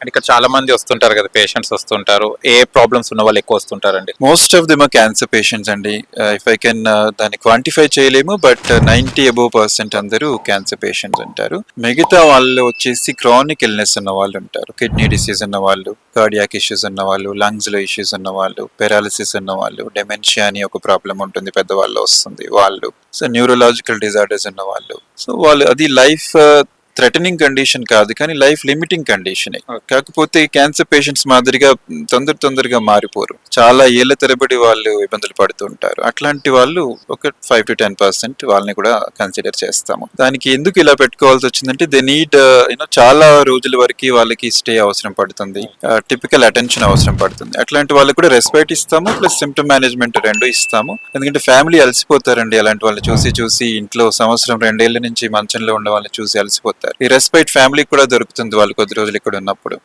And ఇక్కడ చాలా మంది వస్తుంటారు కదా, పేషెంట్స్ వస్తుంటారు. ఏ ప్రాబ్లమ్స్ ఉన్న వాళ్ళు ఎక్కువ వస్తుంటారండి? Most of them are cancer patients అండి. ఇఫ్ ఐ కెన్ దాన్ని క్వాంటిఫై చేయలేము, బట్ 90% అందరూ క్యాన్సర్ పేషెంట్స్ అంటారు. మిగతా వాళ్ళు వచ్చేసి క్రానిక్ ఇల్నెస్ ఉన్న వాళ్ళు ఉంటారు. కిడ్నీ డిసీజ్ ఉన్న వాళ్ళు, కార్డియాక్ ఇష్యూస్ ఉన్న వాళ్ళు, లంగ్స్ లో ఇష్యూస్ ఉన్న వాళ్ళు, పెరాలిసిస్ ఉన్న వాళ్ళు, డెమెన్షియా అని ఒక ప్రాబ్లం ఉంటుంది పెద్దవాళ్ళు వస్తుంది వాళ్ళు, సో న్యూరలాజికల్ డిజార్డర్స్ ఉన్న వాళ్ళు. సో వాళ్ళు అది లైఫ్ థ్రెటనింగ్ కండిషన్ కాదు, కానీ లైఫ్ లిమిటింగ్ కండిషన్. కాకపోతే క్యాన్సర్ పేషెంట్స్ మాదిరిగా తొందరగా మారిపోరు. చాలా ఏళ్ల తరబడి వాళ్ళు ఇబ్బందులు పడుతూ ఉంటారు. అట్లాంటి వాళ్ళు ఒక 5 to 10% వాళ్ళని కూడా కన్సిడర్ చేస్తాము. దానికి ఎందుకు ఇలా పెట్టుకోవాల్సి వచ్చిందంటే దే నీడ్ చాలా రోజుల వరకు వాళ్ళకి స్టే అవసరం పడుతుంది, టిపికల్ అటెన్షన్ అవసరం పడుతుంది. అట్లాంటి వాళ్ళకి కూడా రెస్పెక్ట్ ఇస్తాము, ప్లస్ సిమ్టమ్ మేనేజ్మెంట్ రెండు ఇస్తాము. ఎందుకంటే ఫ్యామిలీ అలసిపోతారండి అలాంటి వాళ్ళు చూసి ఇంట్లో సంవత్సరం 2 ఏళ్ల నుంచి మంచంలో ఉన్న వాళ్ళని చూసి అలసిపోతారు. ఈ రెస్పెక్ట్ ఫ్యామిలీకి కూడా దొరుకుతుంది వాళ్ళు కొద్ది రోజులు ఇక్కడ ఉన్నప్పుడు.